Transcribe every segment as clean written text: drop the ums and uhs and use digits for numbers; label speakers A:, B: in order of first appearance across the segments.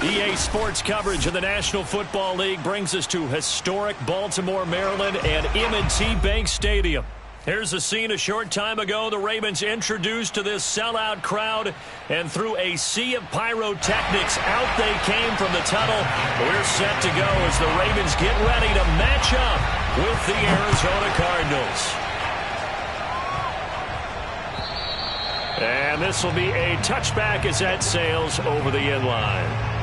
A: EA Sports coverage of the National Football League brings us to historic Baltimore, Maryland and M&T Bank Stadium. Here's the scene a short time ago. The Ravens introduced to this sellout crowd, and through a sea of pyrotechnics, out they came from the tunnel. We're set to go as the Ravens get ready to match up with the Arizona Cardinals. And this will be a touchback as that sails over the end line.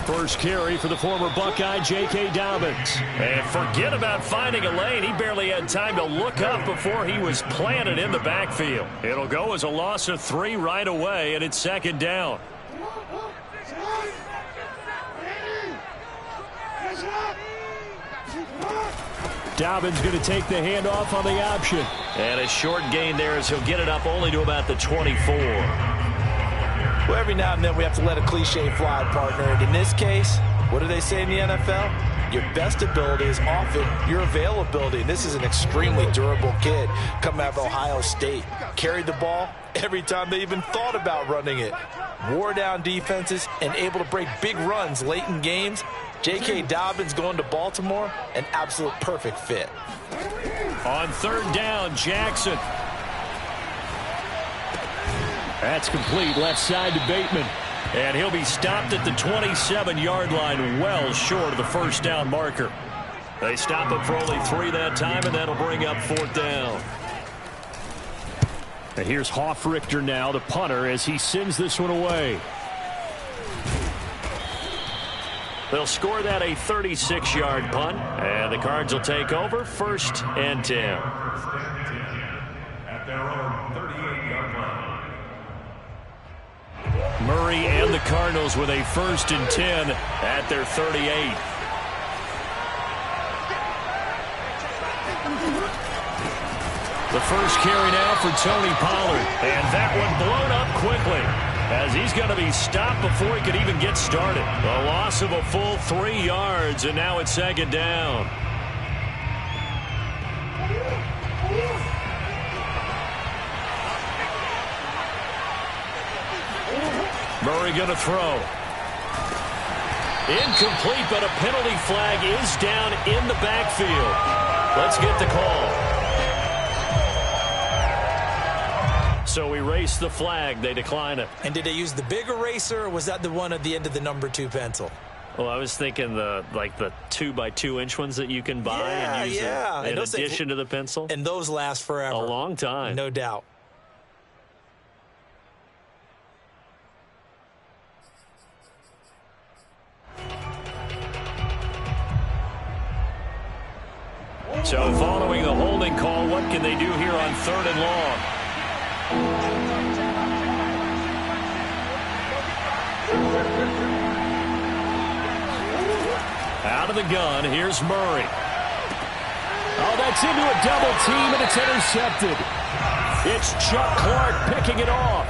A: First carry for the former Buckeye, J.K. Dobbins. And forget about finding a lane. He barely had time to look up before he was planted in the backfield. It'll go as a loss of 3 right away, and it's second down. Dobbins going to take the handoff on the option. And a short gain there as he'll get it up only to about the 24.
B: Well, every now and then we have to let a cliche fly, partner. And in this case, what do they say in the NFL? Your best ability is often your availability. And this is an extremely durable kid coming out of Ohio State. Carried the ball every time they even thought about running it. Wore down defenses and able to break big runs late in games. J.K. Dobbins going to Baltimore, an absolute perfect fit.
A: On third down, Jackson. That's complete, left side to Bateman. And he'll be stopped at the 27-yard line, well short of the first down marker. They stop him for only 3 that time, and that'll bring up fourth down. And here's Hofrichter now, the punter, as he sends this one away. They'll score that a 36-yard punt, and the Cards will take over 1st and 10.
C: At their own 38-yard line.
A: Murray and the Cardinals with a 1st and 10 at their 38. The first carry now for Tony Pollard, and that one blown up quickly as he's going to be stopped before he could even get started. A loss of a full 3 yards, and now it's second down. Murray going to throw. Incomplete, but a penalty flag is down in the backfield. Let's get the call. So erase the flag. They decline it.
B: And did they use the big eraser, or was that the one at the end of the number 2 pencil?
A: Well, I was thinking the 2x2-inch ones that you can buy and use in addition to the pencil.
B: And those last forever.
A: A long time.
B: No doubt.
A: So following the holding call, what can they do here on 3rd and long? Out of the gun, here's Murray. Oh, that's into a double team, and it's intercepted. It's Chuck Clark picking it off.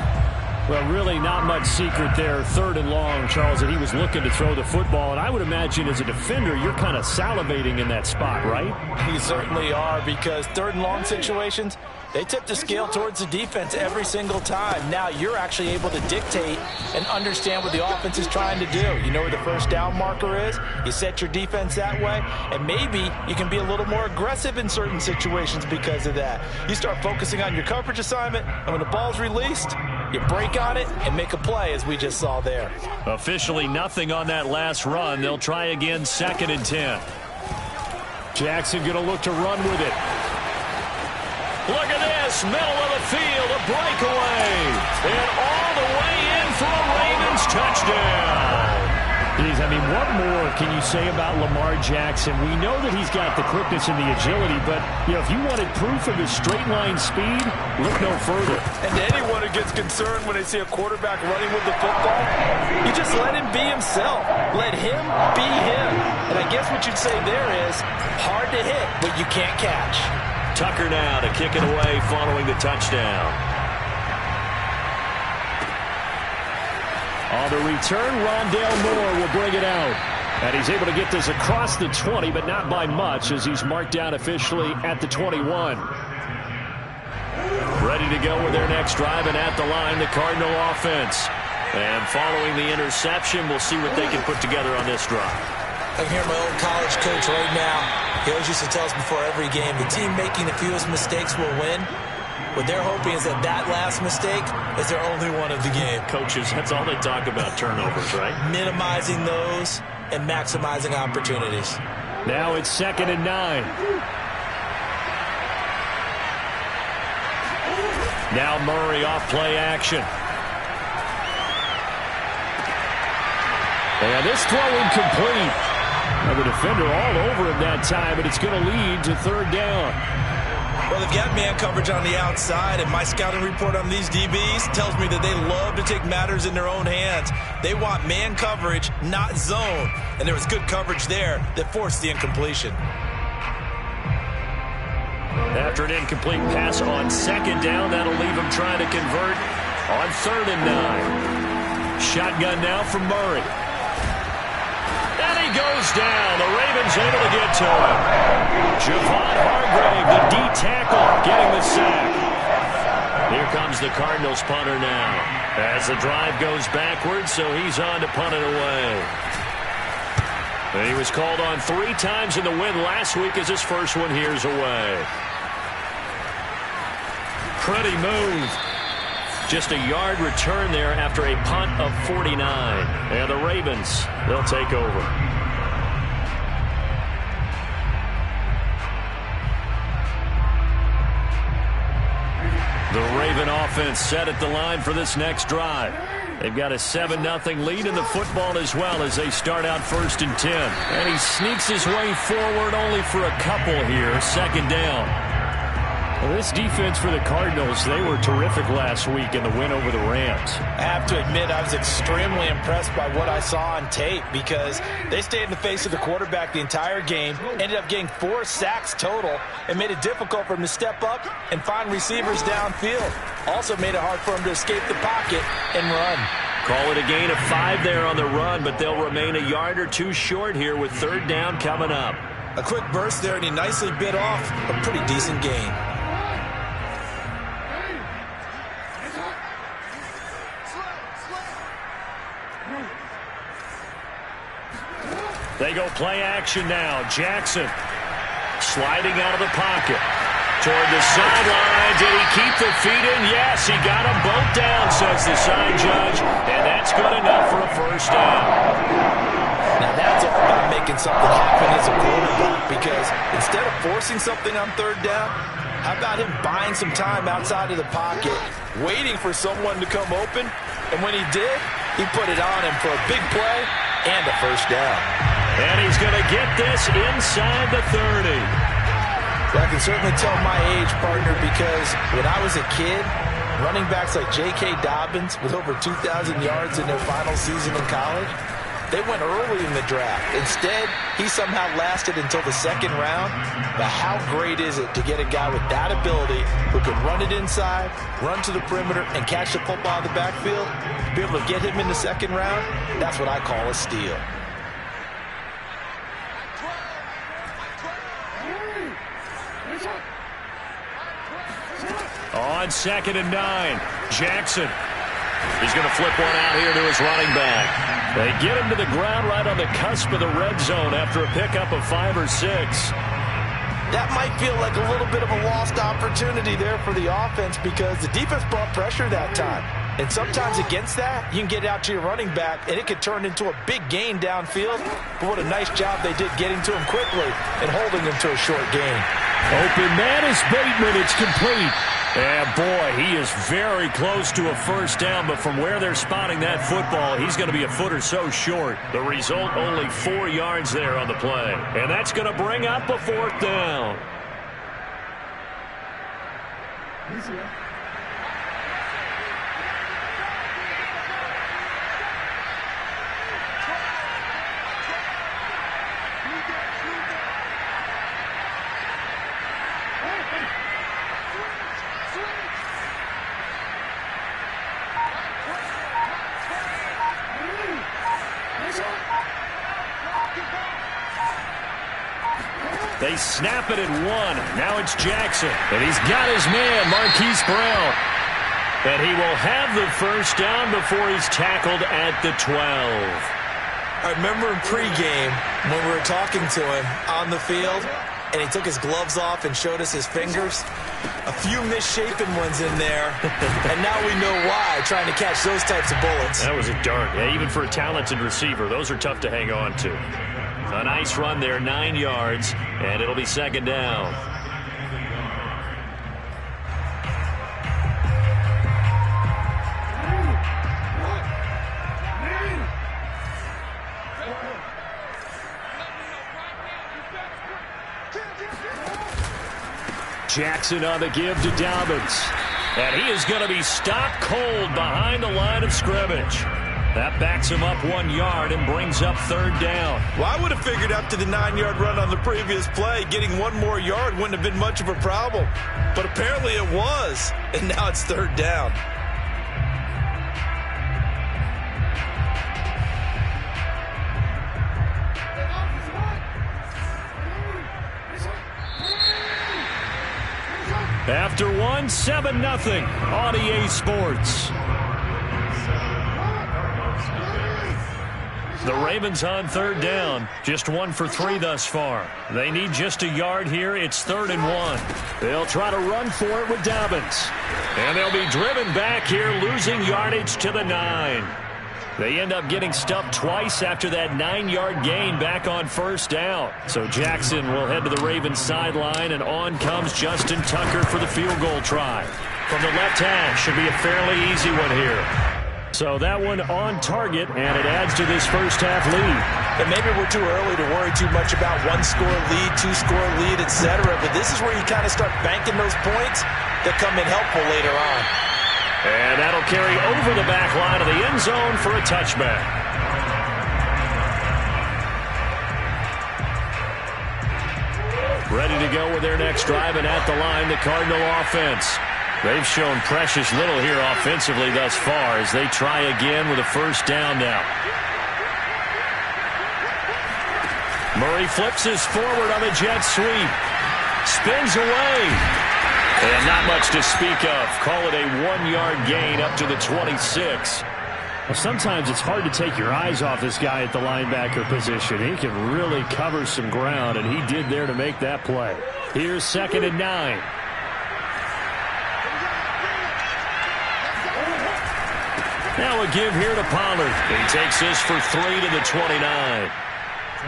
A: Well, really not much secret there. 3rd and long, Charles, that he was looking to throw the football. And I would imagine as a defender, you're kind of salivating in that spot, right?
B: You certainly are, because 3rd and long situations, they tip the scale towards the defense every single time. Now you're actually able to dictate and understand what the offense is trying to do. You know where the first down marker is. You set your defense that way, and maybe you can be a little more aggressive in certain situations because of that. You start focusing on your coverage assignment, and when the ball's released, you break on it and make a play, as we just saw there.
A: Officially nothing on that last run. They'll try again 2nd and 10. Jackson going to look to run with it. Look at this, middle of the field, a breakaway. And all the way in for a Ravens touchdown. Geez, I mean, what more can you say about Lamar Jackson? We know that he's got the quickness and the agility, but, if you wanted proof of his straight-line speed, look no further.
B: And anyone who gets concerned when they see a quarterback running with the football, you just let him be himself. Let him be him. And I guess what you'd say there is, hard to hit, but you can't catch.
A: Tucker now to kick it away following the touchdown. On the return, Rondale Moore will bring it out. And he's able to get this across the 20, but not by much, as he's marked down officially at the 21. Ready to go with their next drive, and at the line, the Cardinal offense. And following the interception, we'll see what they can put together on this drive.
B: I can hear my old college coach right now. He always used to tell us before every game, the team making the fewest mistakes will win. What they're hoping is that that last mistake is their only one of the game.
A: Coaches, that's all they talk about, turnovers, right?
B: Minimizing those and maximizing opportunities.
A: Now it's 2nd and 9. Now Murray off play action. And this throw incomplete. Now the defender all over him that time, but it's going to lead to 3rd down.
B: Well, they've got man coverage on the outside, and my scouting report on these DBs tells me that they love to take matters in their own hands. They want man coverage, not zone. And there was good coverage there that forced the incompletion.
A: After an incomplete pass on 2nd down, that'll leave him trying to convert on 3rd and 9. Shotgun now from Murray. And he goes down. The Ravens able to get to him. Javon Hargrave, the D tackle, getting the sack. Here comes the Cardinals punter now. As the drive goes backwards, so he's on to punt it away. And he was called on 3 times in the win last week as his first one here's away. Pretty move. Just a yard return there after a punt of 49. And the Ravens, they'll take over. The Raven offense set at the line for this next drive. They've got a 7-0 lead in the football as well as they start out 1st and 10. And he sneaks his way forward only for a couple here. 2nd down. Well, this defense for the Cardinals, they were terrific last week in the win over the Rams.
B: I have to admit, I was extremely impressed by what I saw on tape because they stayed in the face of the quarterback the entire game, ended up getting 4 sacks total, and made it difficult for him to step up and find receivers downfield. Also made it hard for him to escape the pocket and run.
A: Call it a gain of 5 there on the run, but they'll remain a yard or 2 short here with 3rd down coming up.
B: A quick burst there, and he nicely bit off a pretty decent gain.
A: They go play action now. Jackson sliding out of the pocket toward the sideline. Did he keep the feet in? Yes, he got them both down, says the side judge, and that's good enough for a 1st down.
B: Now that's all about making something happen as a quarterback, because instead of forcing something on 3rd down, how about him buying some time outside of the pocket, waiting for someone to come open, and when he did, he put it on him for a big play and a 1st down.
A: And he's going to get this inside the 30.
B: Well, I can certainly tell my age, partner, because when I was a kid, running backs like J.K. Dobbins with over 2,000 yards in their final season in college, they went early in the draft. Instead, he somehow lasted until the 2nd round. But how great is it to get a guy with that ability who can run it inside, run to the perimeter, and catch the football in the backfield? Be able to get him in the 2nd round, that's what I call a steal.
A: On 2nd and 9, Jackson. He's going to flip one out here to his running back. They get him to the ground right on the cusp of the red zone after a pickup of 5 or 6.
B: That might feel like a little bit of a lost opportunity there for the offense because the defense brought pressure that time. And sometimes against that, you can get out to your running back, and it could turn into a big gain downfield. But what a nice job they did getting to him quickly and holding him to a short gain.
A: Open man is Bateman. It's complete. And boy, he is very close to a 1st down, but from where they're spotting that football, he's going to be a foot or so short. The result, only 4 yards there on the play. And that's going to bring up a 4th down. They snap it at 1. Now it's Jackson. And he's got his man, Marquise Brown. And he will have the first down before he's tackled at the 12.
B: I remember in pregame when we were talking to him on the field, and he took his gloves off and showed us his fingers. A few misshapen ones in there, and now we know why, trying to catch those types of bullets.
A: That was a dart. Yeah, even for a talented receiver, those are tough to hang on to. A nice run there, 9 yards, and it'll be second down. Jackson on the give to Dobbins. And he is going to be stopped cold behind the line of scrimmage. That backs him up 1 yard and brings up third down.
B: Well, I would have figured after the 9-yard run on the previous play, getting 1 more yard wouldn't have been much of a problem. But apparently it was, and now it's third down.
A: After 1, 7-0 on EA Sports. The Ravens on third down. Just 1 for 3 thus far. They need just a yard here. It's 3rd and 1. They'll try to run for it with Dobbins. And they'll be driven back here, losing yardage to the 9. They end up getting stuffed twice after that 9-yard gain back on first down. So Jackson will head to the Ravens sideline, and on comes Justin Tucker for the field goal try. From the left hash, should be a fairly easy one here. So that one on target, and it adds to this first half lead.
B: And maybe we're too early to worry too much about 1-score lead, 2-score lead, etc. But this is where you kind of start banking those points that come in helpful later on.
A: And that'll carry over the back line of the end zone for a touchback. Ready to go with their next drive, and at the line, the Cardinal offense. They've shown precious little here offensively thus far as they try again with a first down now. Murray flips his forward on the jet sweep. Spins away. And not much to speak of. Call it a 1-yard gain up to the 26.
D: Well, sometimes it's hard to take your eyes off this guy at the linebacker position. He can really cover some ground, and he did there to make that play.
A: Here's 2nd and 9. Now a give here to Pollard. He takes this for 3 to the 29.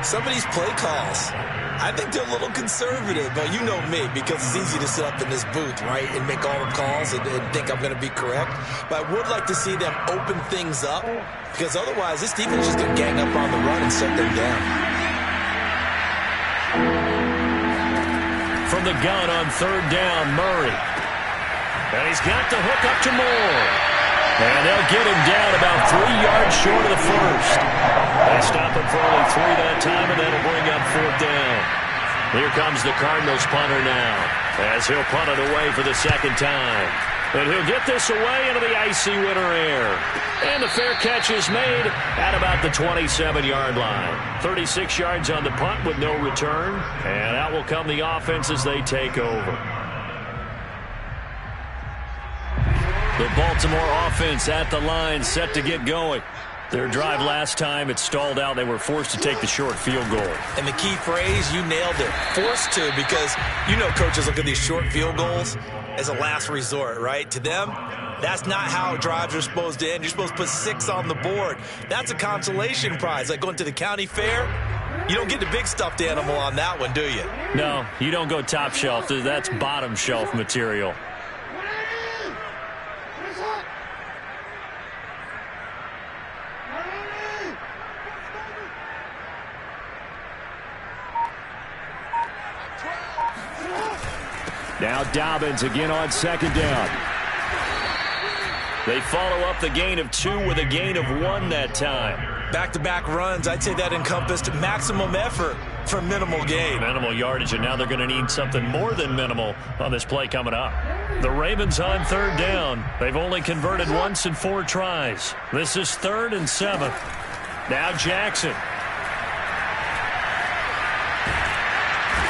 B: Some of these play calls, I think they're a little conservative, but you know me, because it's easy to sit up in this booth, right, and make all the calls and think I'm going to be correct. But I would like to see them open things up, because otherwise this defense is just going to gang up on the run and shut them down.
A: From the gun on third down, Murray. And he's got the hook up to Moore. And they'll get him down about 3 yards short of the first. They stop him for only 3 that time, and that'll bring up fourth down. Here comes the Cardinals punter now, as he'll punt it away for the second time. And he'll get this away into the icy winter air. And the fair catch is made at about the 27-yard line. 36 yards on the punt with no return. And out will come the offense as they take over. The Baltimore offense at the line, set to get going. Their drive last time, it stalled out. They were forced to take the short field goal.
B: And the key phrase, you nailed it. Forced to, because you know coaches look at these short field goals as a last resort, right? To them, that's not how drives are supposed to end. You're supposed to put 6 on the board. That's a consolation prize. Like going to the county fair, you don't get the big stuffed animal on that one, do you?
A: No, you don't go top shelf. That's bottom shelf material. Now Dobbins again on second down. They follow up the gain of 2 with a gain of 1 that time.
B: Back-to-back runs, I'd say that encompassed maximum effort for minimal gain.
A: Minimal yardage, and now they're going to need something more than minimal on this play coming up. The Ravens on third down. They've only converted once in 4 tries. This is 3rd and 7. Now Jackson.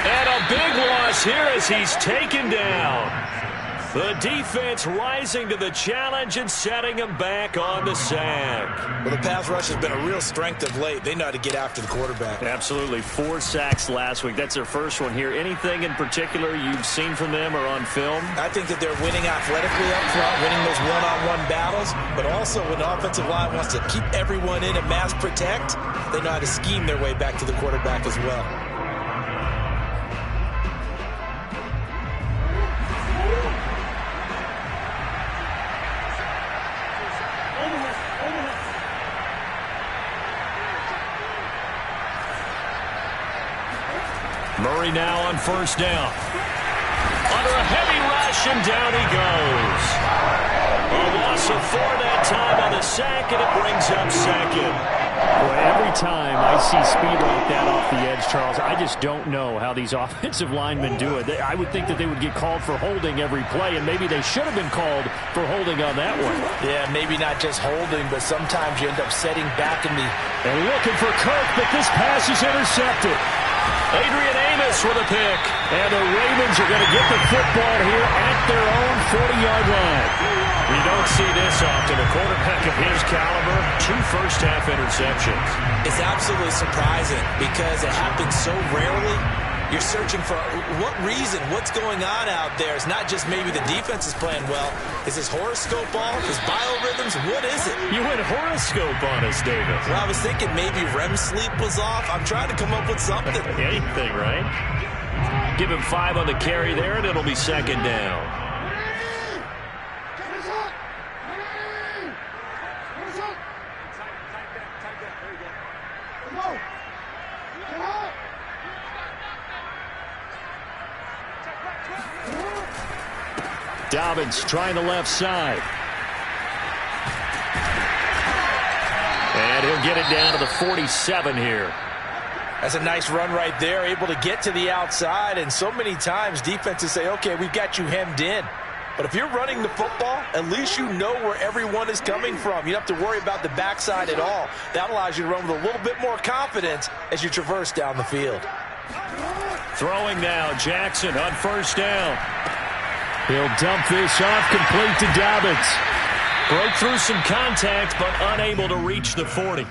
A: And a big loss here as he's taken down. The defense rising to the challenge and setting him back on the sack.
B: Well, the pass rush has been a real strength of late. They know how to get after the quarterback.
D: Absolutely. 4 sacks last week. That's their first one here. Anything in particular you've seen from them or on film?
B: I think that they're winning athletically up front, winning those one-on-one battles, but also when the offensive line wants to keep everyone in and mass protect, they know how to scheme their way back to the quarterback as well.
A: Murray now on first down. Under a heavy rush, and down he goes. A loss of 4 that time on the sack, and it brings up second.
D: Boy, every time I see speed like that off the edge, Charles, I just don't know how these offensive linemen do it. I would think that they would get called for holding every play, and maybe they should have been called for holding on that one.
B: Yeah, maybe not just holding, but sometimes you end up setting back in the...
D: And looking for Kirk, but this pass is intercepted.
A: Adrian Amos with a pick.
D: And the Ravens are going to get the football here at their own 40-yard line.
A: You don't see this often. A quarterback of his caliber, 2 first-half interceptions.
B: It's absolutely surprising because it happens so rarely. You're searching for what reason, what's going on out there. It's not just maybe the defense is playing well. Is his horoscope off? His biorhythms? What is it?
A: You went horoscope on us, David.
B: Well, I was thinking maybe REM sleep was off. I'm trying to come up with something.
A: Anything, right? Give him 5 on the carry there, and it'll be second down.
D: Dobbins trying the left side.
A: And he'll get it down to the 47 here.
B: That's a nice run right there, able to get to the outside. And so many times defenses say, okay, we've got you hemmed in. But if you're running the football, at least you know where everyone is coming from. You don't have to worry about the backside at all. That allows you to run with a little bit more confidence as you traverse down the field.
A: Throwing now, Jackson on first down.
D: He'll dump this off, complete to Dobbins.
A: Broke through some contact, but unable to reach the 40.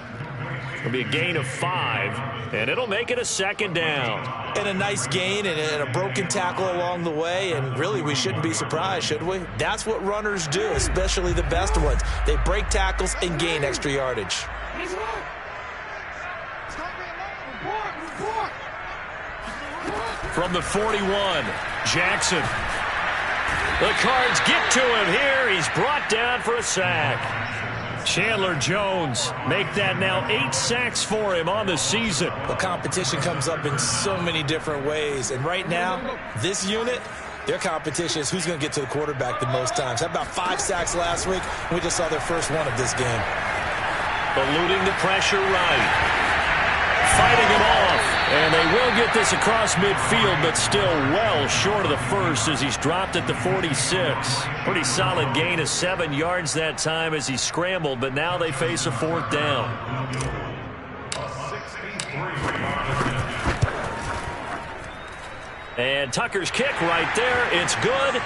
A: It'll be a gain of 5, and it'll make it a second down.
B: And a nice gain and a broken tackle along the way, and really we shouldn't be surprised, should we? That's what runners do, especially the best ones. They break tackles and gain extra yardage.
A: From the 41, Jackson. The Cards get to him here. He's brought down for a sack. Chandler Jones make that now 8 sacks for him on the season.
B: The competition comes up in so many different ways. And right now, this unit, their competition is who's going to get to the quarterback the most times. How about 5 sacks last week? We just saw their first one of this game.
A: Eluding the pressure right. Fighting him off. And they will get this across midfield, but still well short of the first as he's dropped at the 46. Pretty solid gain of 7 yards that time as he scrambled, but now they face a 4th down. And Tucker's kick right there. It's good.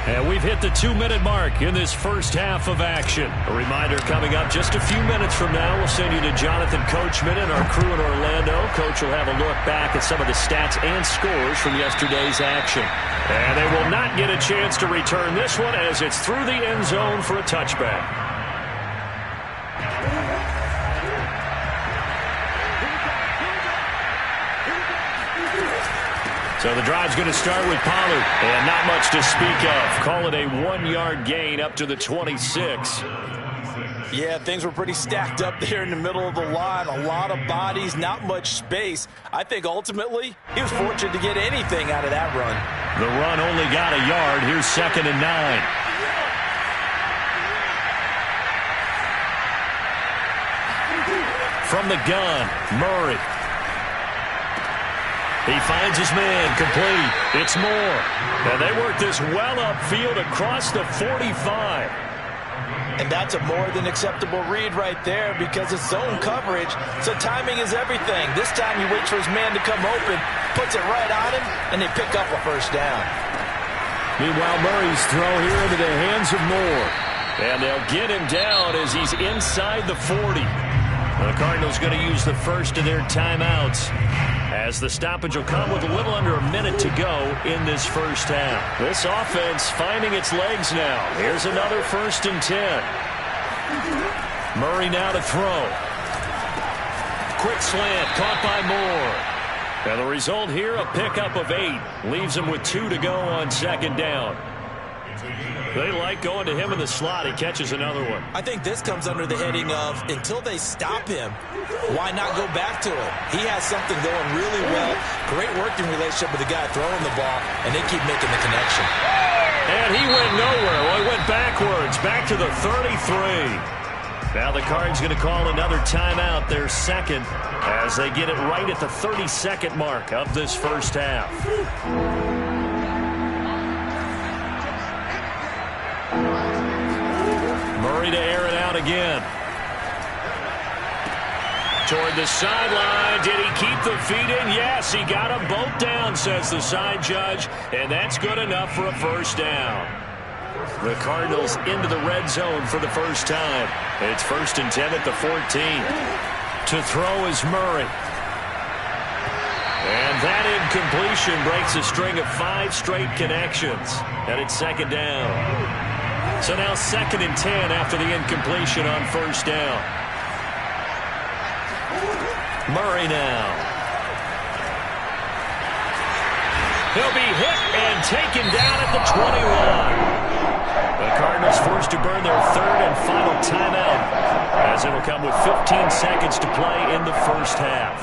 A: And we've hit the 2-minute mark in this first half of action. A reminder coming up just a few minutes from now. We'll send you to Jonathan Coachman and our crew in Orlando. Coach will have a look back at some of the stats and scores from yesterday's action. And they will not get a chance to return this one as it's through the end zone for a touchback. So the drive's going to start with Pollard, and not much to speak of. Call it a 1-yard gain up to the 26.
B: Yeah, things were pretty stacked up there in the middle of the line. A lot of bodies, not much space. I think ultimately he was fortunate to get anything out of that run.
A: The run only got a yard. Here's 2nd and 9. From the gun, Murray. He finds his man, complete. It's Moore. And they work this well upfield across the 45.
B: And that's a more than acceptable read right there because it's zone coverage, so timing is everything. This time he waits for his man to come open, puts it right on him, and they pick up a first down.
A: Meanwhile, Murray's throw here into the hands of Moore. And they'll get him down as he's inside the 40. The Cardinals going to use the first of their timeouts, as the stoppage will come with a little under a minute to go in this first half. This offense finding its legs now. Here's another 1st and 10. Murray now to throw. Quick slant caught by Moore. And the result here, a pickup of 8. Leaves him with 2 to go on 2nd down. They like going to him in the slot. He catches another one.
B: I think this comes under the heading of until they stop him, why not go back to it? He has something going really well. Great working relationship with the guy throwing the ball, and they keep making the connection.
A: And he went nowhere. Well, he went backwards, back to the 33. Now the Cards going to call another timeout, their second, as they get it right at the 32nd mark of this first half. Murray to air it out again. Toward the sideline. Did he keep the feet in? Yes, he got them both down, says the side judge, and that's good enough for a first down. The Cardinals into the red zone for the first time. It's 1st and 10 at the 14. To throw is Murray. And that incompletion breaks a string of 5 straight connections. And it's 2nd down. So now 2nd and 10 after the incompletion on 1st down. Murray now. He'll be hit and taken down at the 21. The Cardinals forced to burn their 3rd and final timeout, as it'll come with 15 seconds to play in the first half.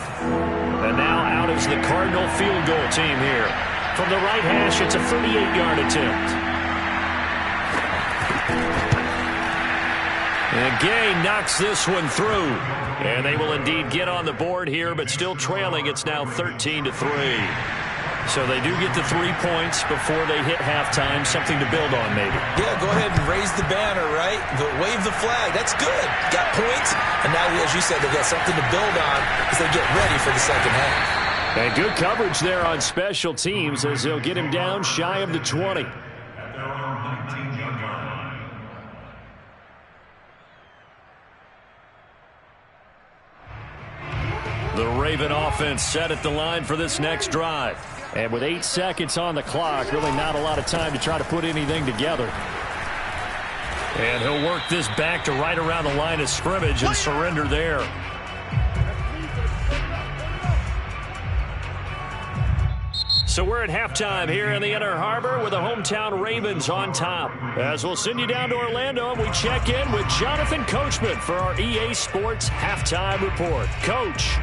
A: And now out is the Cardinal field goal team here. From the right hash, it's a 38-yard attempt. And Gay knocks this one through. And they will indeed get on the board here, but still trailing. It's now 13-3. So they do get the 3 points before they hit halftime. Something to build on, maybe.
B: Yeah, go ahead and raise the banner, right? Wave the flag. That's good. Got points. And now, as you said, they got something to build on as they get ready for the second half.
A: And good coverage there on special teams as they'll get him down shy of the 20.
C: At their own 19-yard line.
A: The Raven offense set at the line for this next drive.
D: And with 8 seconds on the clock, really not a lot of time to try to put anything together.
A: And he'll work this back to right around the line of scrimmage and surrender there. So we're at halftime here in the Inner Harbor with the hometown Ravens on top. As we'll send you down to Orlando, and we check in with Jonathan Coachman for our EA Sports Halftime Report. Coach.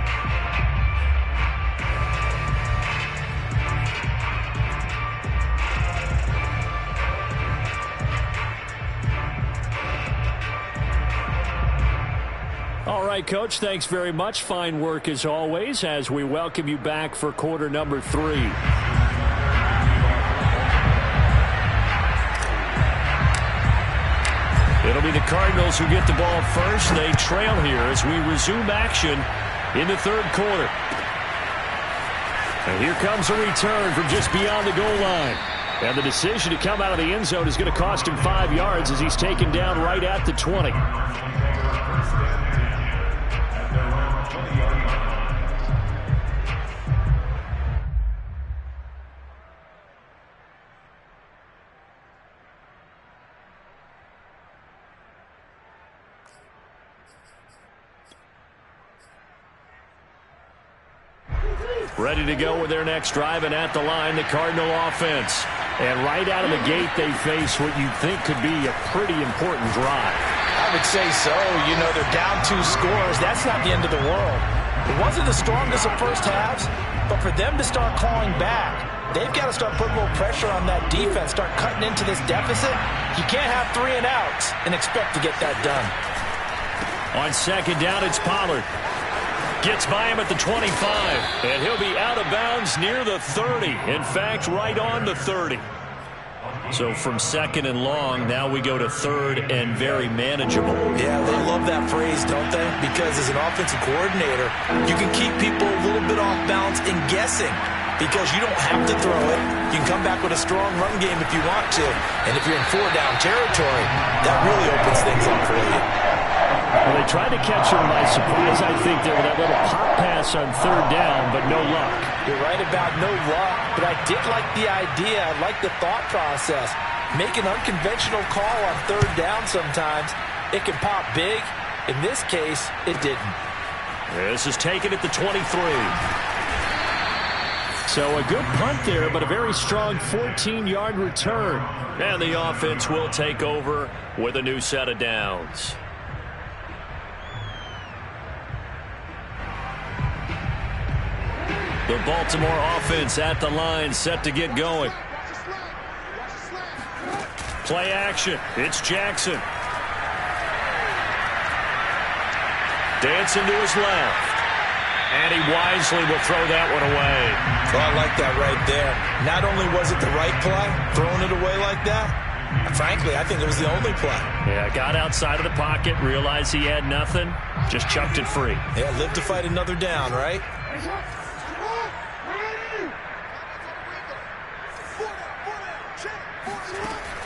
D: All right, Coach, thanks very much. Fine work as always as we welcome you back for quarter number 3.
A: It'll be the Cardinals who get the ball first. They trail here as we resume action in the 3rd quarter. And here comes a return from just beyond the goal line. And the decision to come out of the end zone is going to cost him 5 yards as he's taken down right at the 20. Ready to go with their next drive, and at the line, the Cardinal offense.
D: And right out of the gate, they face what you'd think could be a pretty important drive.
B: I would say so. You know, they're down 2 scores. That's not the end of the world. It wasn't the strongest of first halves, but for them to start clawing back, they've got to start putting a little pressure on that defense, start cutting into this deficit. You can't have 3 and outs and expect to get that done.
A: On 2nd down, it's Pollard. Gets by him at the 25, and he'll be out of bounds near the 30. In fact, right on the 30. So from 2nd and long, now we go to 3rd and very manageable.
B: Yeah, they love that phrase, don't they? Because as an offensive coordinator, you can keep people a little bit off balance and guessing because you don't have to throw it. You can come back with a strong run game if you want to. And if you're in 4-down territory, that really opens things up for you.
D: Well, they tried to catch him by surprise, I think, there with that little pop pass on 3rd down, but no luck.
B: You're right about no luck, but I did like the idea. I like the thought process. Make an unconventional call on 3rd down sometimes. It can pop big. In this case, it didn't.
A: This is taken at the 23.
D: So a good punt there, but a very strong 14-yard return.
A: And the offense will take over with a new set of downs. The Baltimore offense at the line, set to get going. Play action. It's Jackson. Dancing to his left. And he wisely will throw that one away.
B: Well, I like that right there. Not only was it the right play, throwing it away like that, frankly, I think it was the only play.
A: Yeah, got outside of the pocket, realized he had nothing, just chucked it free.
B: Yeah, live to fight another down, right?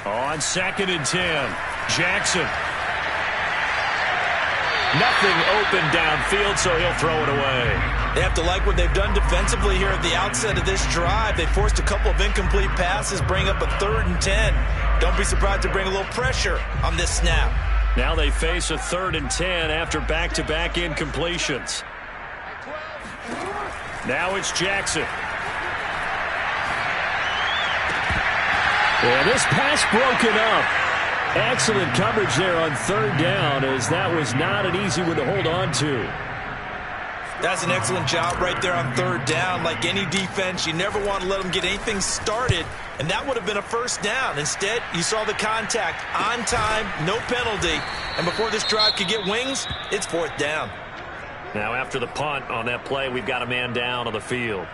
A: On 2nd and 10, Jackson. Nothing open downfield, so he'll throw it away.
B: They have to like what they've done defensively here at the outset of this drive. They forced a couple of incomplete passes, bring up a 3rd and 10. Don't be surprised to bring a little pressure on this snap.
A: Now they face a 3rd and 10 after back-to-back incompletions. Now it's Jackson.
D: Yeah, this pass broken up. Excellent coverage there on 3rd down, as that was not an easy one to hold on to.
B: That's an excellent job right there on 3rd down. Like any defense, you never want to let them get anything started, and that would have been a 1st down. Instead, you saw the contact on time, no penalty, and before this drive could get wings, it's 4th down.
A: Now after the punt on that play, we've got a man down on the field.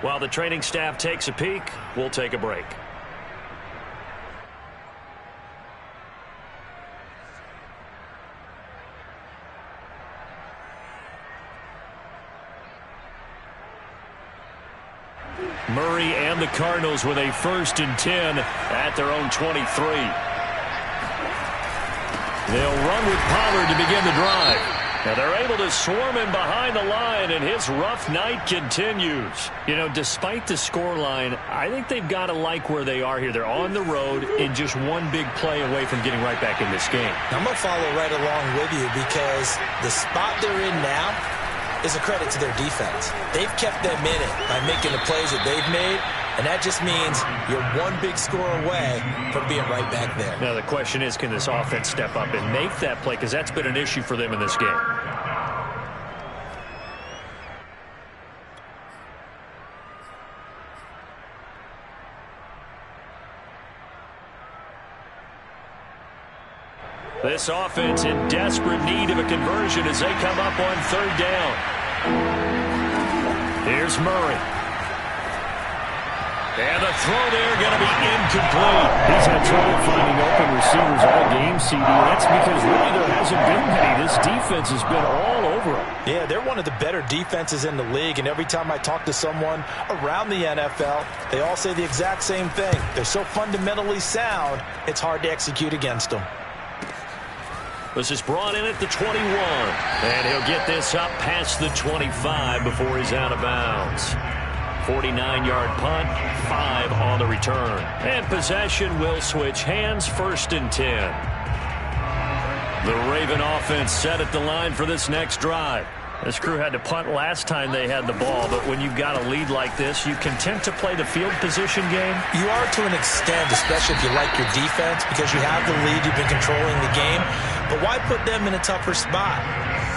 A: While the training staff takes a peek, we'll take a break. Murray and the Cardinals with a 1st and 10 at their own 23. They'll run with Pollard to begin the drive. Now they're able to swarm him behind the line, and his rough night continues. You know, despite the scoreline, I think they've got to like where they are here. They're on the road and just one big play away from getting right back in this game.
B: I'm going to follow right along with you because the spot they're in now is a credit to their defense. They've kept them in it by making the plays that they've made, and that just means you're one big score away from being right back there.
A: Now the question is, can this offense step up and make that play? Because that's been an issue for them in this game. This offense in desperate need of a conversion as they come up on 3rd down. Here's Murray. And the throw there going to be incomplete.
D: He's had trouble finding open receivers all game, CD. That's because really there hasn't been many. This defense has been all over them.
B: Yeah, they're one of the better defenses in the league, and every time I talk to someone around the NFL, they all say the exact same thing. They're so fundamentally sound, it's hard to execute against them.
A: This is brought in at the 21. And he'll get this up past the 25 before he's out of bounds. 49-yard punt, 5 on the return. And possession will switch hands, 1st and 10. The Raven offense set at the line for this next drive. This crew had to punt last time they had the ball, but when you've got a lead like this, you content to play the field position game?
B: You are to an extent, especially if you like your defense, because you have the lead, you've been controlling the game. But why put them in a tougher spot?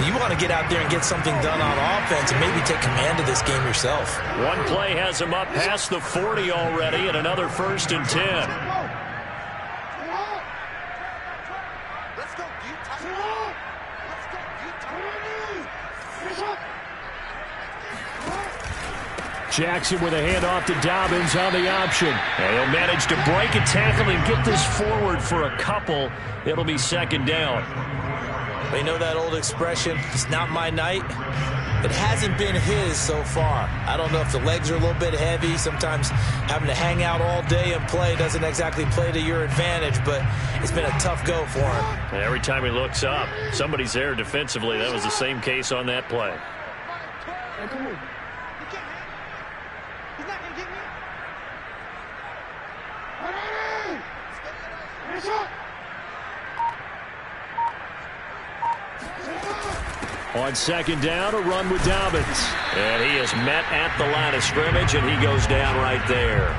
B: You want to get out there and get something done on offense and maybe take command of this game yourself.
A: One play has him up past the 40 already, and another 1st and 10. Jackson with a handoff to Dobbins on the option. And he'll manage to break a tackle and get this forward for a couple. It'll be second down.
B: You know that old expression, it's not my night? It hasn't been his so far. I don't know if the legs are a little bit heavy. Sometimes having to hang out all day and play doesn't exactly play to your advantage, but it's been a tough go for him.
A: And every time he looks up, somebody's there defensively. That was the same case on that play. On second down, a run with Dobbins. And he is met at the line of scrimmage, and he goes down right there.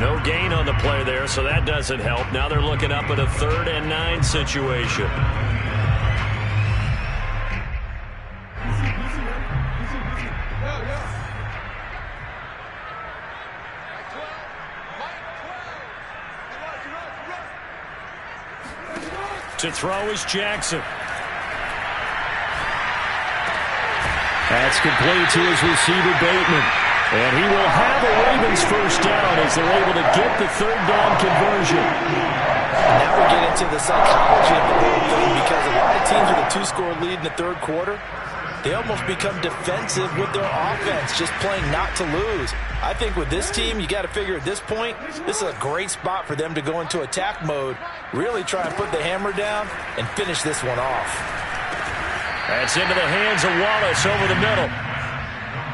A: No gain on the play there, so that doesn't help. Now they're looking up at a 3rd and 9 situation. To throw is Jackson. That's complete to his receiver, Bateman. And he will have a Ravens first down as they're able to get the 3rd down conversion.
B: Now we get into the psychology of the whole thing, because a lot of teams with a 2-score lead in the 3rd quarter, they almost become defensive with their offense, just playing not to lose. I think with this team, you got to figure at this point, this is a great spot for them to go into attack mode, really try and put the hammer down and finish this one off.
A: That's into the hands of Wallace over the middle.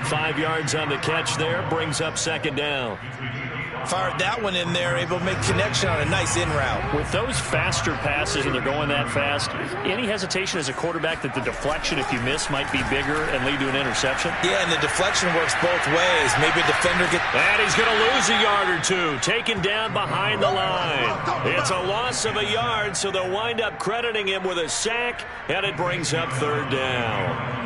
A: 5 yards on the catch there, brings up second down.
B: Fired that one in there, able to make connection on a nice in route.
A: With those faster passes and they're going that fast, any hesitation as a quarterback that the deflection, if you miss, might be bigger and lead to an interception?
B: Yeah, and the deflection works both ways. Maybe a defender gets...
A: And he's going to lose a yard or two, taken down behind the line. It's a loss of a yard, so they'll wind up crediting him with a sack, and it brings up 3rd down.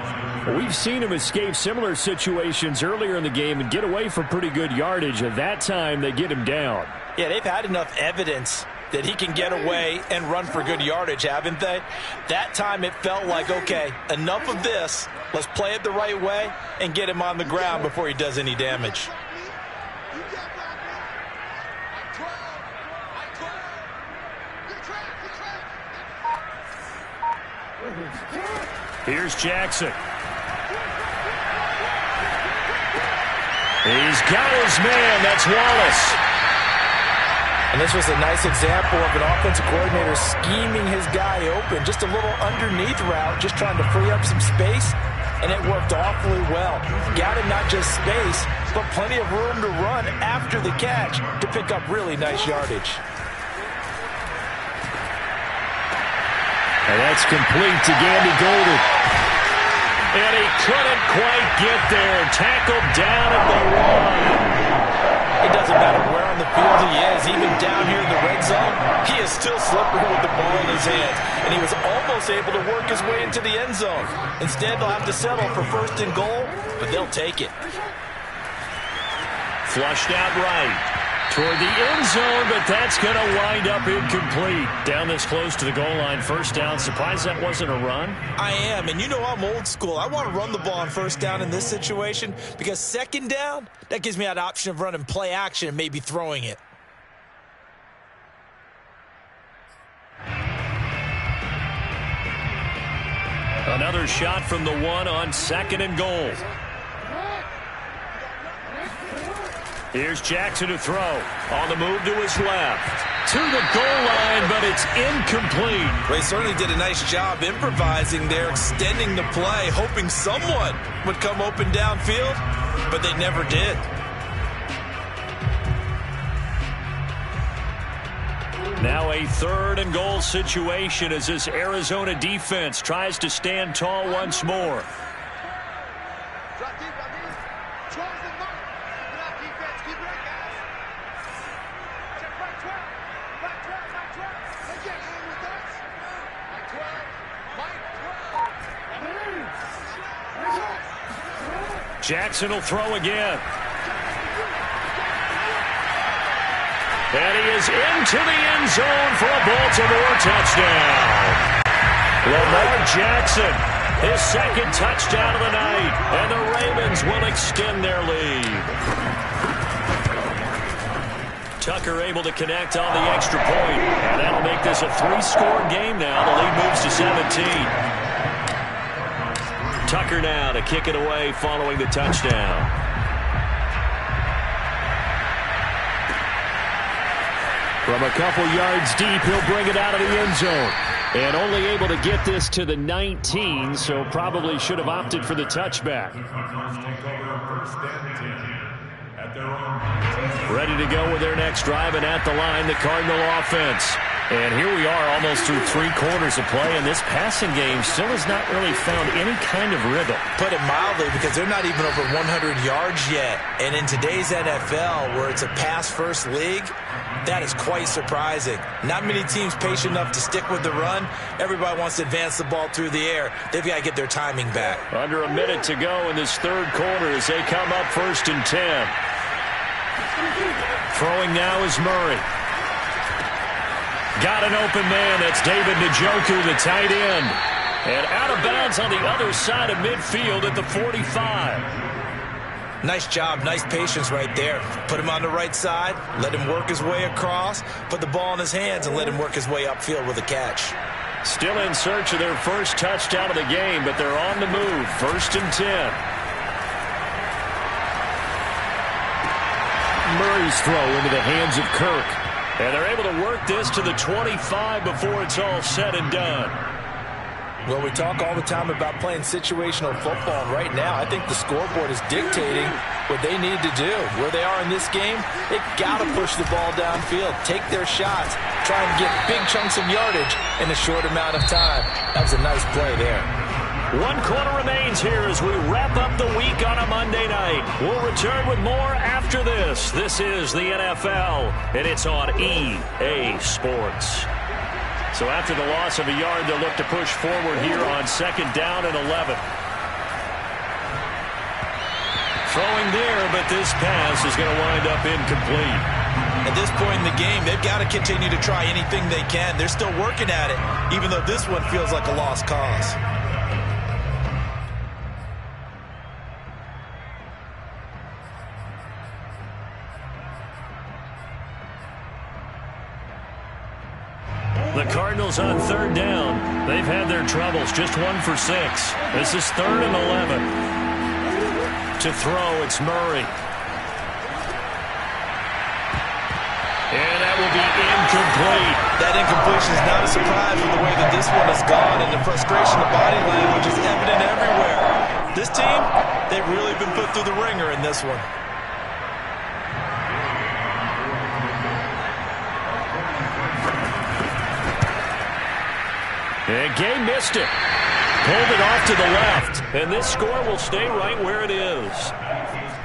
A: We've seen him escape similar situations earlier in the game and get away from pretty good yardage. At that time, they get him down.
B: Yeah, they've had enough evidence that he can get away and run for good yardage, haven't they? That time it felt like, okay, enough of this. Let's play it the right way and get him on the ground before he does any damage.
A: Here's Jackson. He's got his man. That's Wallace.
B: And this was a nice example of an offensive coordinator scheming his guy open. Just a little underneath route, just trying to free up some space, and it worked awfully well. Got him not just space, but plenty of room to run after the catch to pick up really nice yardage.
A: And that's complete to Gandy Golden. And he couldn't quite get there. Tackled down at the 1.
B: It doesn't matter where on the field he is, even down here in the red zone, he is still slippery with the ball in his hands. And he was almost able to work his way into the end zone. Instead, they'll have to settle for 1st and goal, but they'll take it.
A: Flushed out right toward the end zone, but that's going to wind up incomplete. Down this close to the goal line, first down. Surprised that wasn't a run?
B: I am, and you know I'm old school. I want to run the ball on 1st down in this situation, because 2nd down, that gives me that option of running play action and maybe throwing it.
A: Another shot from the 1 on 2nd and goal. Here's Jackson to throw. On the move to his left. To the goal line, but it's incomplete.
B: Well, he certainly did a nice job improvising there, extending the play, hoping someone would come open downfield, but they never did.
A: Now a 3rd and goal situation as this Arizona defense tries to stand tall once more. Jackson will throw again. And he is into the end zone for a Baltimore touchdown. Lamar Jackson His second touchdown of the night, and the Ravens will extend their lead. Tucker able to connect on the extra point, and that'll make this a 3-score game now. The lead moves to 17. Tucker now to kick it away following the touchdown. From a couple yards deep, he'll bring it out of the end zone. And only able to get this to the 19, so probably should have opted for the touchback. Ready to go with their next drive, and at the line, the Cardinal offense. And here we are almost through 3 quarters of play, and this passing game still has not really found any kind of rhythm.
B: Put it mildly, because they're not even over 100 yards yet. And in today's NFL, where it's a pass-first league, that is quite surprising. Not many teams patient enough to stick with the run. Everybody wants to advance the ball through the air. They've got to get their timing back.
A: Under a minute to go in this third quarter as they come up 1st and 10. Throwing now is Murray. Got an open man. That's David Njoku, the tight end. And out of bounds on the other side of midfield at the 45.
B: Nice job, nice patience right there. Put him on the right side, let him work his way across, put the ball in his hands, and let him work his way upfield with a catch.
A: Still in search of their first touchdown of the game, but they're on the move. 1st and 10. Murray's throw into the hands of Kirk. And they're able to work this to the 25 before it's all said and done.
B: Well, we talk all the time about playing situational football, and right now I think the scoreboard is dictating what they need to do. Where they are in this game, they've got to push the ball downfield, take their shots, try and get big chunks of yardage in a short amount of time. That was a nice play there.
A: 1 quarter remains here as we wrap up the week on a Monday night. We'll return with more after this. This is the NFL, and it's on EA Sports. So after the loss of a yard, they'll look to push forward here on 2nd down and 11. Throwing there, but this pass is going to wind up incomplete.
B: At this point in the game, they've got to continue to try anything they can. They're still working at it, even though this one feels like a lost cause.
A: The Cardinals on 3rd down. They've had their troubles, just 1 for 6. This is 3rd and 11. To throw, it's Murray. And that will be incomplete.
B: That incompletion is not a surprise with the way that this one has gone, and the frustration of body language is evident everywhere. This team, they've really been put through the ringer in this one.
A: And Gay missed it. Pulled it off to the left. And this score will stay right where it is.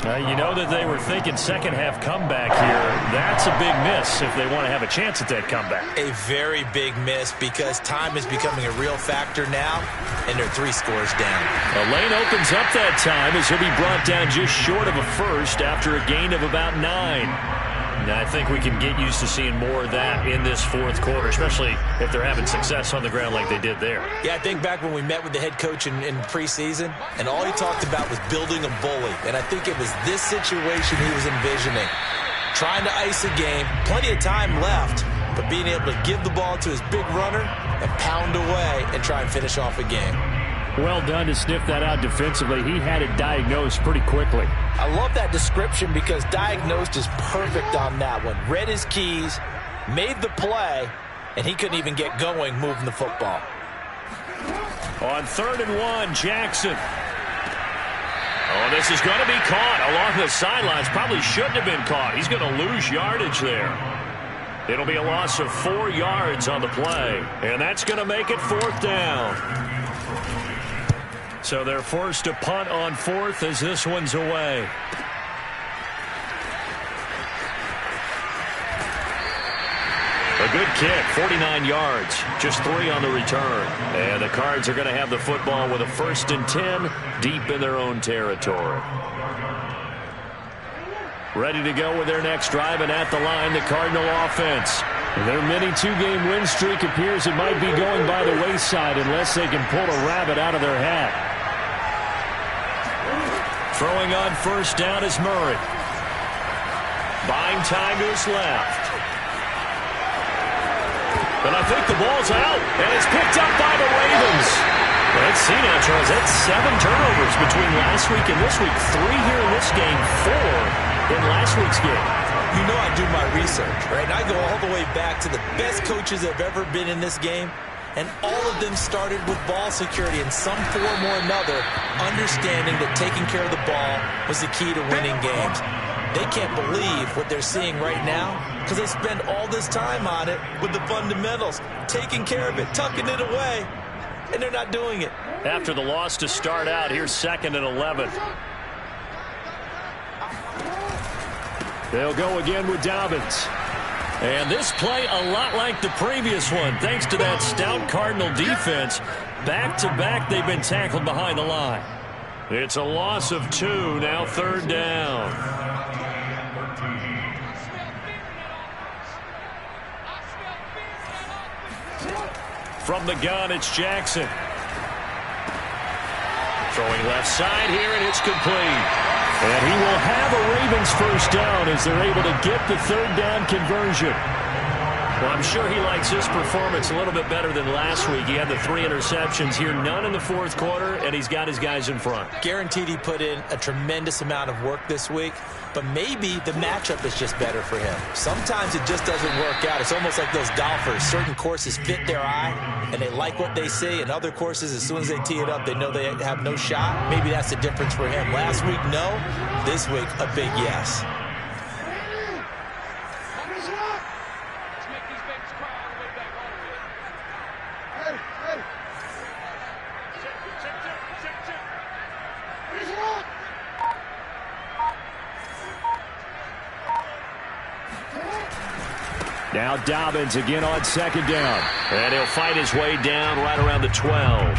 A: You know that they were thinking second-half comeback here. That's a big miss if they want to have a chance at that comeback.
B: A very big miss because time is becoming a real factor now, and they're 3 scores down.
A: A lane opens up that time as he'll be brought down just short of a first after a gain of about 9. Now, I think we can get used to seeing more of that in this 4th quarter, especially if they're having success on the ground like they did there.
B: Yeah, I think back when we met with the head coach in preseason, and all he talked about was building a bully. And I think it was this situation he was envisioning. Trying to ice a game, plenty of time left, but being able to give the ball to his big runner and pound away and try and finish off a game.
D: Well done to sniff that out defensively. He had it diagnosed pretty quickly.
B: I love that description because diagnosed is perfect on that one. Read his keys, made the play, and he couldn't even get going moving the football.
A: On 3rd and 1, Jackson. Oh, this is going to be caught along the sidelines. Probably shouldn't have been caught. He's going to lose yardage there. It'll be a loss of 4 yards on the play, and that's going to make it 4th down. So they're forced to punt on 4th as this one's away. A good kick, 49 yards, just 3 on the return. And the Cards are going to have the football with a 1st and 10 deep in their own territory. Ready to go with their next drive, and at the line, the Cardinal offense.
D: Their mini two-game win streak appears it might be going by the wayside unless they can pull a rabbit out of their hat. Throwing on first down is Murray. Buying time to his left. And I think the ball's out, and it's picked up by the Ravens. Let's see now, Charles. That's 7 turnovers between last week and this week. 3 here in this game, 4 in last week's game.
B: You know I do my research, right? And I go all the way back to the best coaches that have ever been in this game, and all of them started with ball security in some form or another, understanding that taking care of the ball was the key to winning games. They can't believe what they're seeing right now because they spend all this time on it with the fundamentals, taking care of it, tucking it away, and they're not doing it.
D: After the loss to start out, here's 2nd and 11. They'll go again with Dobbins. And this play a lot like the previous one, thanks to that stout Cardinal defense. Back-to-back, they've been tackled behind the line. It's a loss of 2, now 3rd down. From the gun, it's Jackson. Throwing left side here, and it's complete. And he will have a Ravens first down as they're able to get the 3rd down conversion. Well, I'm sure he likes his performance a little bit better than last week. He had the 3 interceptions here, none in the 4th quarter, and he's got his guys in front.
B: Guaranteed he put in a tremendous amount of work this week, but maybe the matchup is just better for him. Sometimes it just doesn't work out. It's almost like those golfers. Certain courses fit their eye, and they like what they see, and other courses, as soon as they tee it up, they know they have no shot. Maybe that's the difference for him. Last week, no. This week, a big yes.
D: Now Dobbins again on 2nd down. And he'll fight his way down right around the 12.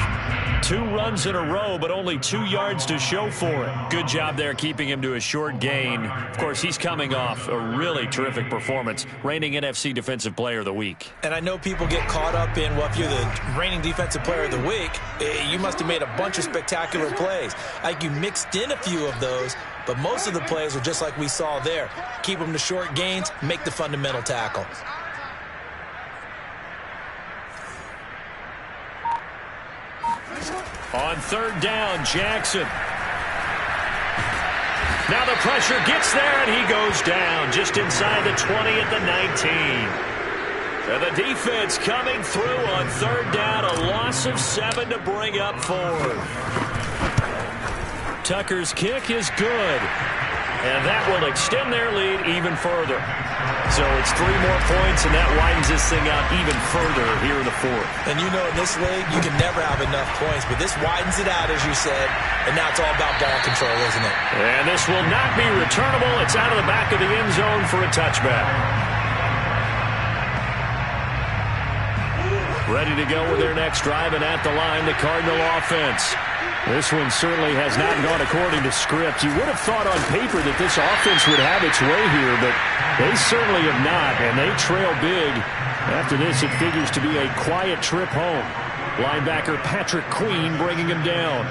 D: 2 runs in a row, but only 2 yards to show for it. Good job there keeping him to a short gain. Of course, he's coming off a really terrific performance, reigning NFC Defensive Player of the Week.
B: And I know people get caught up in, well, if you're the reigning Defensive Player of the Week, you must have made a bunch of spectacular plays. Like you mixed in a few of those, but most of the plays were just like we saw there. Keep them to short gains, make the fundamental tackle.
D: On 3rd down, Jackson. Now the pressure gets there, and he goes down just inside the 20 at the 19. And the defense coming through on 3rd down, a loss of 7 to bring up 4. Tucker's kick is good, and that will extend their lead even further. So it's 3 more points, and that widens this thing out even further here in the 4th.
B: And you know, in this league, you can never have enough points, but this widens it out, as you said, and now it's all about ball control, isn't it?
D: And this will not be returnable. It's out of the back of the end zone for a touchback. Ready to go with their next drive, and at the line, the Cardinal offense. This one certainly has not gone according to script. You would have thought on paper that this offense would have its way here, but they certainly have not, and they trail big. After this, it figures to be a quiet trip home. Linebacker Patrick Queen bringing him down.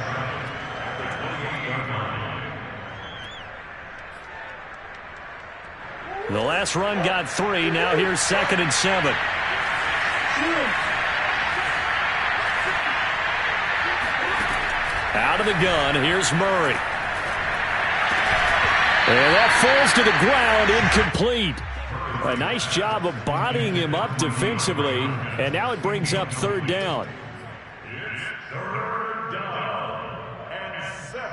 D: The last run got 3. Now here's 2nd and 7. Out of the gun, here's Murray. And that falls to the ground, incomplete. A nice job of bodying him up defensively, and now it brings up 3rd down.
C: It's 3rd down and 7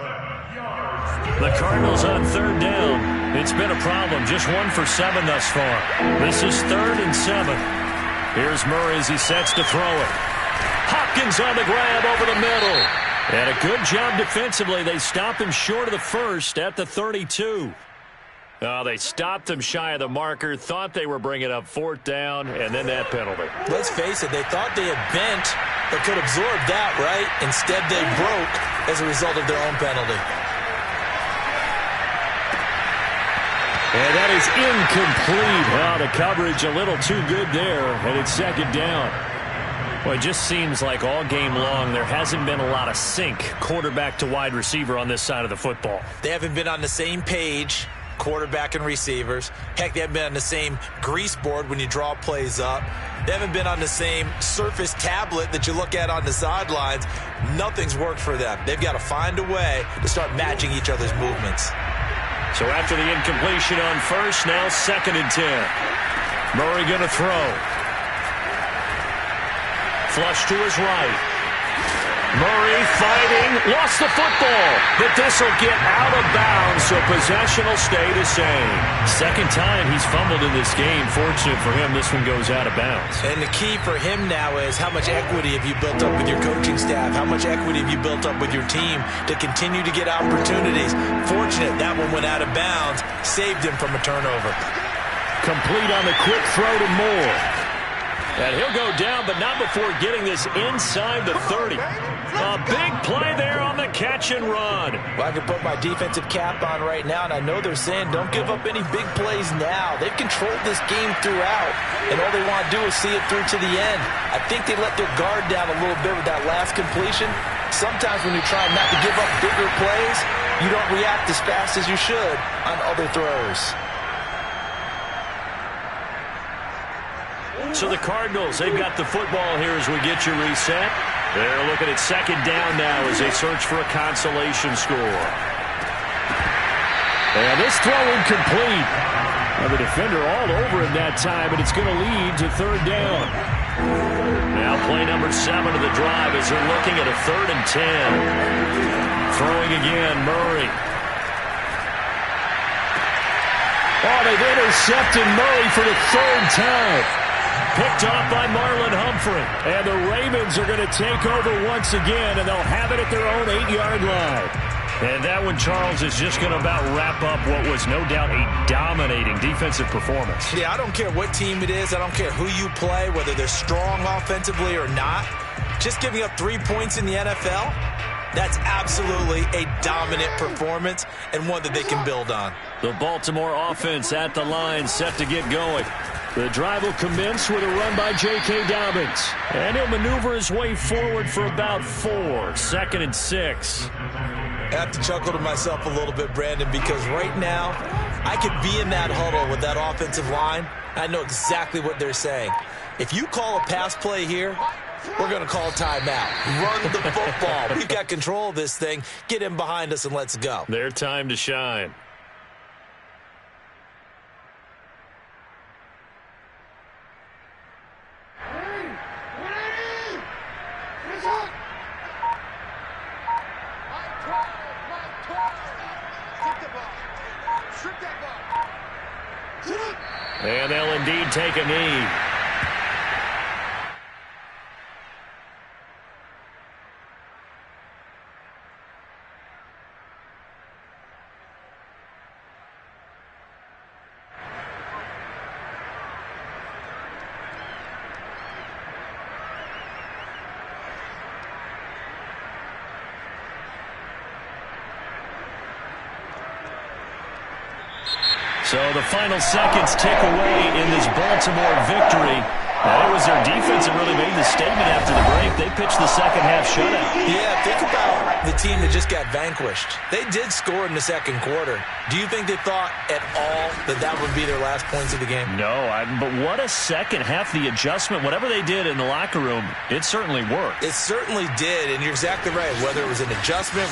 C: yards.
D: The Cardinals on 3rd down. It's been a problem, just 1 for 7 thus far. This is 3rd and 7. Here's Murray as he sets to throw it. Hopkins on the grab over the middle. And a good job defensively. They stopped him short of the first at the 32. Oh, they stopped him shy of the marker, thought they were bringing up 4th down, and then that penalty.
B: Let's face it, they thought they had bent but could absorb that, right? Instead, they broke as a result of their own penalty.
A: And that is incomplete. Well, the coverage a little too good there, and it's second down. Well, it just seems like all game long there hasn't been a lot of sync quarterback to wide receiver on this side of the football.
B: They haven't been on the same page, quarterback and receivers. Heck, they haven't been on the same grease board when you draw plays up. They haven't been on the same surface tablet that you look at on the sidelines. Nothing's worked for them. They've got to find a way to start matching each other's movements.
A: So after the incompletion on first, now 2nd and 10. Murray going to throw. Flush to his right. Murray fighting, lost the football, but this will get out of bounds, so possession will stay the same. Second time he's fumbled in this game. Fortunate for him, this one goes out of bounds.
B: And the key for him now is how much equity have you built up with your coaching staff? How much equity have you built up with your team to continue to get opportunities? Fortunate that one went out of bounds, saved him from a turnover.
A: Complete on the quick throw to Moore. And he'll go down, but not before getting this inside the 30. A big play there on the catch and run.
B: Well, I can put my defensive cap on right now, and I know they're saying don't give up any big plays now. They've controlled this game throughout, and all they want to do is see it through to the end. I think they let their guard down a little bit with that last completion. Sometimes when you try not to give up bigger plays, you don't react as fast as you should on other throws.
A: So the Cardinals, they've got the football here as we get you reset. They're looking at second down now as they search for a consolation score. And this throw incomplete. Well, the defender all over him that time, but it's going to lead to third down. Now play number 7 of the drive as they're looking at a 3rd and 10. Throwing again, Murray. Oh, they've intercepted Murray for the 3rd time. Picked off by Marlon Humphrey. And the Ravens are going to take over once again, and they'll have it at their own 8-yard line. And that one, Charles, is just going to about wrap up what was no doubt a dominating defensive performance.
B: Yeah, I don't care what team it is. I don't care who you play, whether they're strong offensively or not. Just giving up 3 points in the NFL, that's absolutely a dominant performance and one that they can build on.
A: The Baltimore offense at the line, set to get going. The drive will commence with a run by J.K. Dobbins. And he'll maneuver his way forward for about 4. 2nd and 6.
B: I have to chuckle to myself a little bit, Brandon, because right now I could be in that huddle with that offensive line. I know exactly what they're saying. If you call a pass play here, we're going to call a timeout. Run the football. We've got control of this thing. Get in behind us and let's go.
A: Their time to shine. And they'll indeed take a knee. So the final seconds tick away in this Baltimore victory. And it was their defense that really made the statement after the break. They pitched the second half shutout.
B: Yeah, think about the team that just got vanquished. They did score in the second quarter. Do you think they thought at all that that would be their last points of the game?
A: No, but what a second half. The adjustment, whatever they did in the locker room, it certainly worked.
B: It certainly did, and you're exactly right. Whether it was an adjustment,